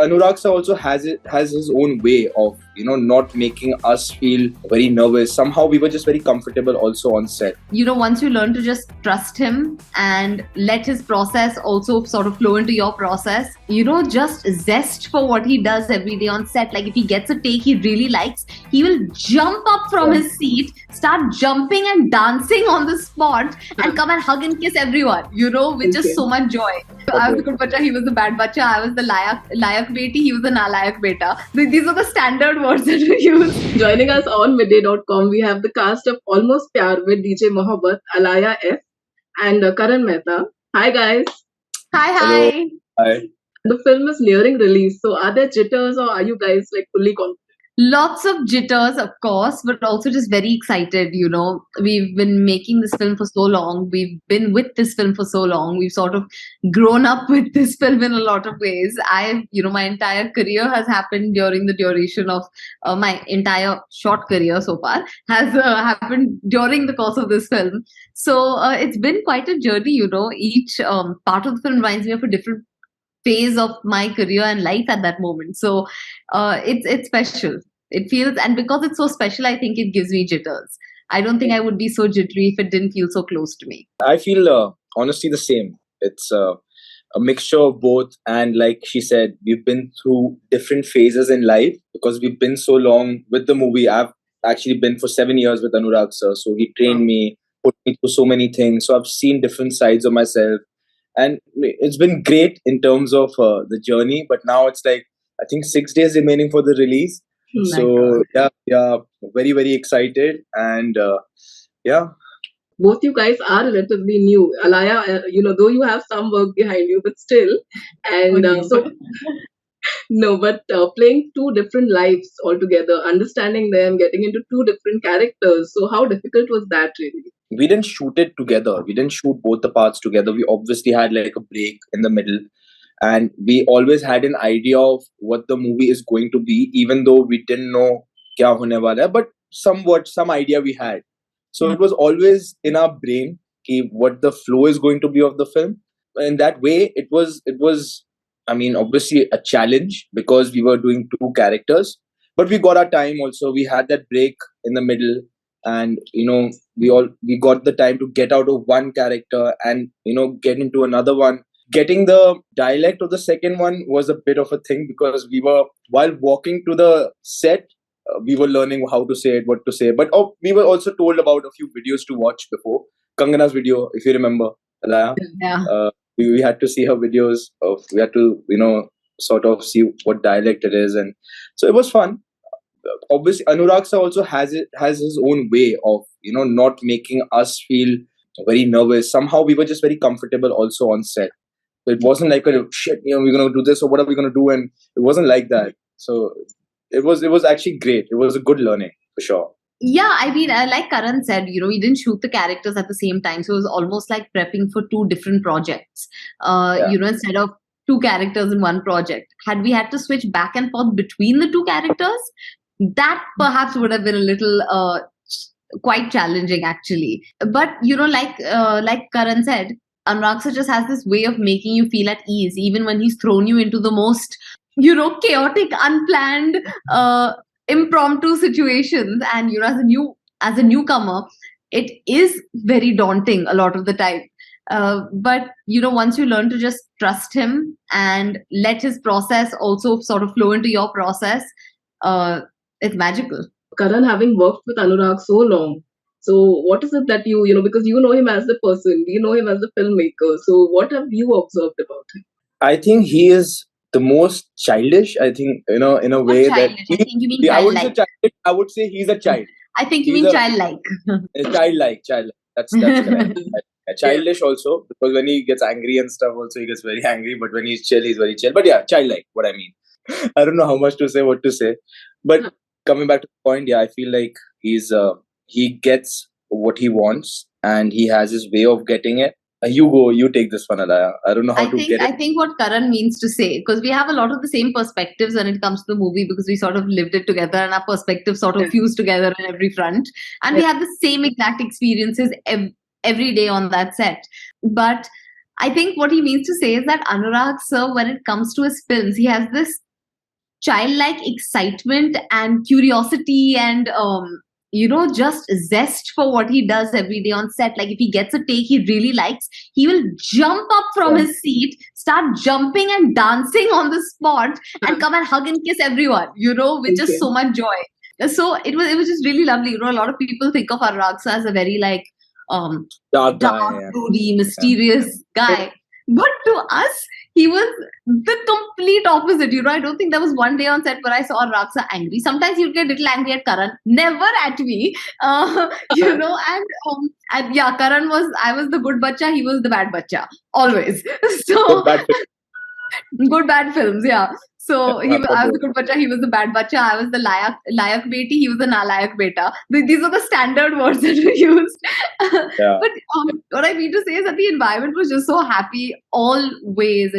Anurag sir also has his own way of not making us feel very nervous. Somehow we were just very comfortable also on set. Once you learn to just trust him and let his process also sort of flow into your process, just zest for what he does every day on set. Like if he gets a take he really likes, he will jump up from his seat, start jumping and dancing on the spot and come and hug and kiss everyone, with just so much joy. I was the good bacha, he was the bad bacha. I was the layak beti, he was the nalayak beta. These are the standard words that we use. Joining us on midday.com, we have the cast of Almost Pyaar with DJ Mohabbat, Alaya F and Karan Mehta. Hi guys. Hi. Hello. Hi. The film is nearing release, so are there jitters or are you guys like fully confident? Lots of jitters, of course, but also just very excited. We've been making this film for so long. We've been with this film for so long. We've sort of grown up with this film in a lot of ways. My entire career has happened during the duration of my entire short career so far has happened during the course of this film. So it's been quite a journey. Each part of the film reminds me of a different phase of my career and life at that moment. So it's special. It feels, and because it's so special, I think it gives me jitters. I don't think I would be so jittery if it didn't feel so close to me. I feel honestly the same. It's a mixture of both, and like she said, we've been through different phases in life because we've been so long with the movie. I've actually been for 7 years with Anurag sir, so he trained me, put me through so many things. So I've seen different sides of myself. And it's been great in terms of the journey, but now it's like, I think 6 days remaining for the release. So yeah, very, very excited. And yeah. Both you guys are relatively new. Alaya, though you have some work behind you, but still. And playing two different lives altogether, understanding them, getting into two different characters. So how difficult was that really? We didn't shoot it together. We didn't shoot both the parts together. We obviously had like a break in the middle. And we always had an idea of what the movie is going to be, even though we didn't know kya hone wala hai, but some idea we had. So it was always in our brain what the flow is going to be of the film. In that way, it was, obviously a challenge because we were doing two characters, but we got our time also. We had that break in the middle, and we got the time to get out of one character and get into another one. Getting the dialect of the second one was a bit of a thing because while walking to the set, we were learning how to say it, what to say. But we were also told about a few videos to watch before. Kangana's video, if you remember, Alaya. Yeah. We had to see her videos. We had to, sort of see what dialect it is. And so it was fun. Obviously, Anurag sir also has his own way of, not making us feel very nervous. Somehow we were just very comfortable also on set. So it wasn't like shit, we're going to do this or what are we going to do? And it wasn't like that. So it was actually great. It was a good learning for sure. Yeah, like Karan said, we didn't shoot the characters at the same time. So it was almost like prepping for two different projects, instead of two characters in one project. Had we had to switch back and forth between the two characters, that perhaps would have been a little quite challenging actually. But, like Karan said, Anurag sir just has this way of making you feel at ease, even when he's thrown you into the most, chaotic, unplanned, impromptu situations. And, as a newcomer, it is very daunting a lot of the time. But, once you learn to just trust him and let his process also sort of flow into your process, it's magical. Karan, having worked with Anurag so long, so what is it that you because you know him as the person, you know him as the filmmaker. So what have you observed about him? I think he is the most childish. I think, in a way childish? that I think you mean childlike. I would say he's a child. I think you mean childlike. Childlike. That's correct. Childish also, because when he gets angry and stuff also he gets very angry, but when he's chill, he's very chill. But yeah, childlike, what I mean. I don't know how much to say, what to say. But coming back to the point, I feel like he gets what he wants and he has his way of getting it. You take this one, Alaya. I don't know how to get it. I think what Karan means to say, because we have a lot of the same perspectives when it comes to the movie, because we sort of lived it together and our perspectives sort of fused together on every front. And we had the same exact experiences every day on that set. But I think what he means to say is that Anurag sir, when it comes to his films, he has this childlike excitement and curiosity and just zest for what he does every day on set. Like if he gets a take he really likes, he will jump up from his seat, start jumping and dancing on the spot, and come and hug and kiss everyone, with just so much joy. So it was just really lovely. A lot of people think of Anurag as a very like Dark dark, guy. broody, mysterious guy. But to us, he was the complete opposite. I don't think there was one day on set where I saw Raksa angry. Sometimes he'd get a little angry at Karan, never at me. And yeah, I was the good bacha, he was the bad bacha, always. So good bad films, yeah. So I was the good bacha, he was the bad bacha. I was the layak beti, he was the nalayak beta. These are the standard words that we used. But what I mean to say is that the environment was just so happy always.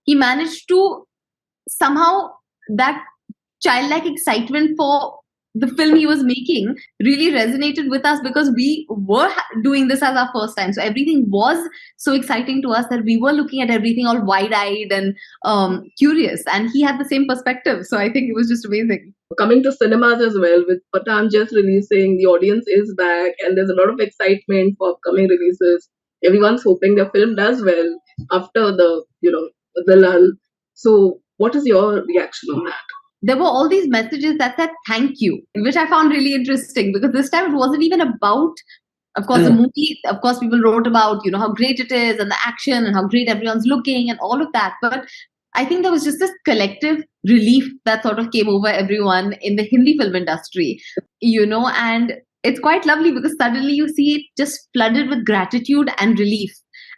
He managed to somehow, that childlike excitement for the film he was making really resonated with us, because we were doing this as our first time. So everything was so exciting to us that we were looking at everything all wide-eyed and curious. And he had the same perspective. So I think it was just amazing. Coming to cinemas as well, with Pathan just releasing, the audience is back and there's a lot of excitement for upcoming releases. Everyone's hoping their film does well after the lull. So what is your reaction on that? There were all these messages that said thank you, which I found really interesting, because this time it wasn't even about, of course, the movie. Of course, people wrote about, how great it is and the action and how great everyone's looking and all of that. But I think there was just this collective relief that sort of came over everyone in the Hindi film industry, and it's quite lovely because suddenly you see it just flooded with gratitude and relief.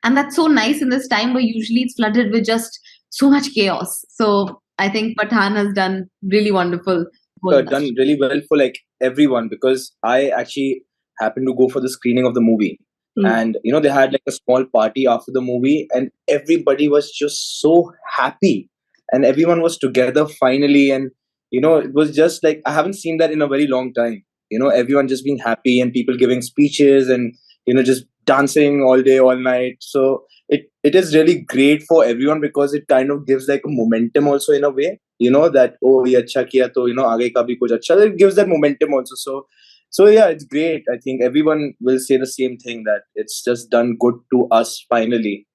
And that's so nice in this time where usually it's flooded with just so much chaos. So I think Pathan has done really wonderful. Done really well for like everyone, because I actually happened to go for the screening of the movie. And they had like a small party after the movie and everybody was just so happy and everyone was together finally. And it was just like, I haven't seen that in a very long time. Everyone just being happy and people giving speeches and just dancing all day all night. So it is really great for everyone, because it kind of gives like a momentum also in a way, that ye acha kiya to aage ka bhi kuch acha. It gives that momentum also. So yeah, it's great. I think everyone will say the same thing, that it's just done good to us finally.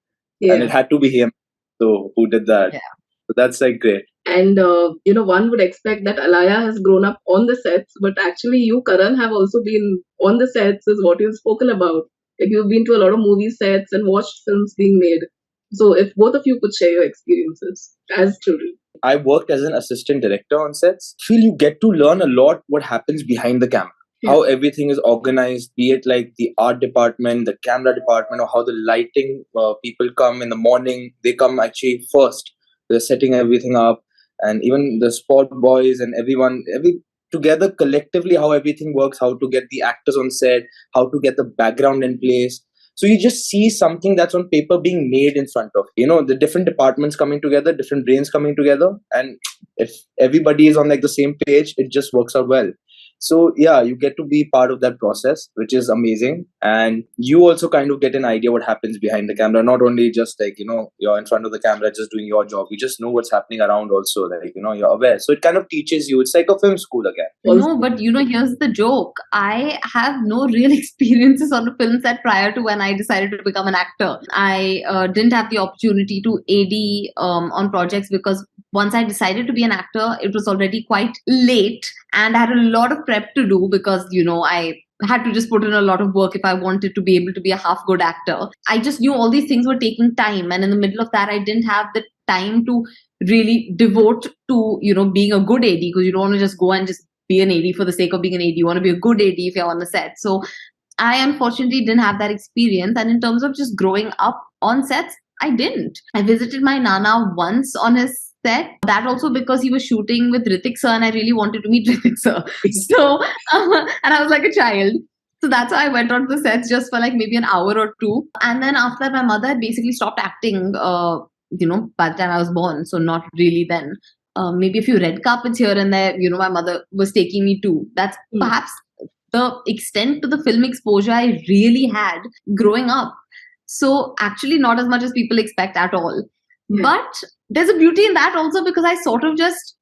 And it had to be him, so who did that. So that's like great. And one would expect that Alaya has grown up on the sets, but actually you, Karan, have also been on the sets, is what you've spoken about. Like you've been to a lot of movie sets and watched films being made. So if both of you could share your experiences as children. I worked as an assistant director on sets. I feel you get to learn a lot what happens behind the camera. How everything is organized, be it like the art department, the camera department, or how the lighting people come in the morning. They come actually first. They're setting everything up, and even the sport boys and everyone, together collectively, how everything works, how to get the actors on set, how to get the background in place. So you just see something that's on paper being made in front of, the different departments coming together, different brains coming together. And if everybody is on like the same page, it just works out well. So yeah, you get to be part of that process, which is amazing. And you also kind of get an idea what happens behind the camera, not only just like, you're in front of the camera just doing your job. You just know what's happening around also, like, you're aware. So it kind of teaches you. It's like a film school again. No, but here's the joke. I have no real experiences on a film set prior to when I decided to become an actor. I didn't have the opportunity to AD on projects, because once I decided to be an actor, it was already quite late and I had a lot of prep to do, because, I had to just put in a lot of work if I wanted to be able to be a half good actor. I just knew all these things were taking time. And in the middle of that, I didn't have the time to really devote to, being a good AD, because you don't want to just go and just be an AD for the sake of being an AD. You want to be a good AD if you're on the set. So I unfortunately didn't have that experience. And in terms of just growing up on sets, I didn't. I visited my Nana once on his set. That also because he was shooting with Ritik sir and I really wanted to meet Ritik sir. So, and I was like a child. So that's why I went on the sets just for like maybe an hour or two. And then after that, my mother had basically stopped acting, by the time I was born. So not really then. Maybe a few red carpets here and there, my mother was taking me to. That's perhaps the extent to the film exposure I really had growing up. So actually not as much as people expect at all. But there's a beauty in that also, because I sort of just,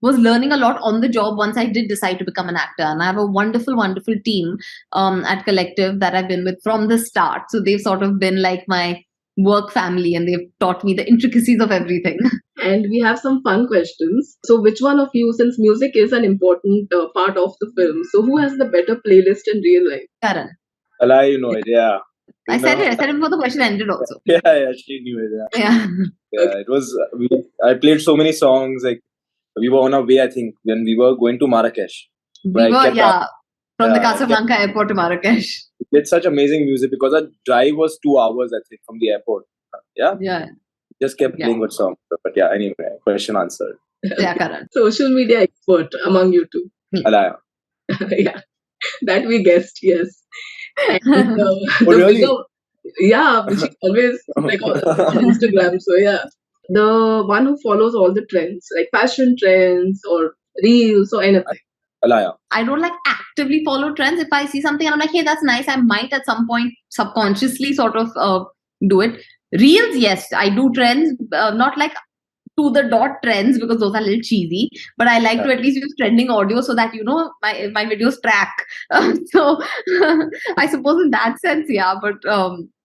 was learning a lot on the job once I did decide to become an actor. And I have a wonderful, wonderful team at Collective that I've been with from the start. So they've sort of been like my work family, and they've taught me the intricacies of everything. And we have some fun questions. So which one of you, since music is an important part of the film, so who has the better playlist in real life? Karan. Alaya, you know it, yeah. I said it before the question ended also. Yeah, she knew it. Yeah. Yeah, it was. I played so many songs. Like we were on our way, I think, when we were going to Marrakesh. We were, from the Casablanca airport to Marrakesh. We did such amazing music because our drive was 2 hours, I think, from the airport. Yeah. Yeah. Just kept playing good songs. But yeah, anyway, question answered. Yeah, Karan. Social media expert among you two. Alaya. Yeah, that we guessed. Yes. And, really? Yeah, she always like on Instagram. So yeah, the one who follows all the trends, like fashion trends or reels or anything. Alaya. I don't like actively follow trends. If I see something and I'm like, hey, that's nice, I might at some point subconsciously sort of do it. Reels, yes, I do trends, not like to the dot trends, because those are a little cheesy, but I like to at least use trending audio so that my videos track. So I suppose in that sense, yeah. But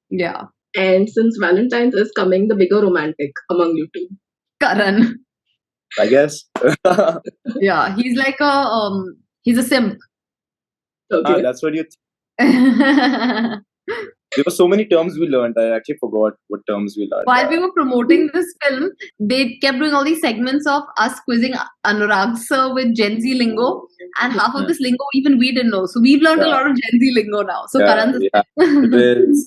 yeah. And since Valentine's is coming, the bigger romantic among you two. Karan. I guess. Yeah, he's like he's a simp. Okay. That's what you. There were so many terms we learned. I actually forgot what terms we learned. While we were promoting this film, they kept doing all these segments of us quizzing Anurag sir with Gen Z lingo, and half of this lingo even we didn't know. So we've learned a lot of Gen Z lingo now. So Karan's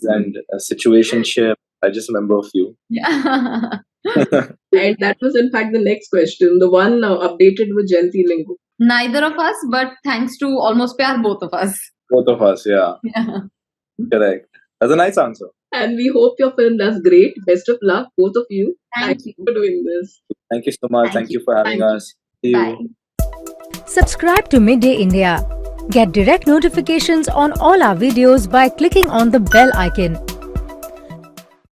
and a situationship. I just remember a few. Yeah. And that was in fact the next question, the one updated with Gen Z lingo. Neither of us, but thanks to Almost Pyaar, both of us. Both of us, yeah. Correct. That's a nice answer. And we hope your film does great. Best of luck, both of you. Thank you for doing this. Thank you so much. Thank you for having us. See Bye. you. Subscribe to Midday India. Get direct notifications on all our videos by clicking on the bell icon.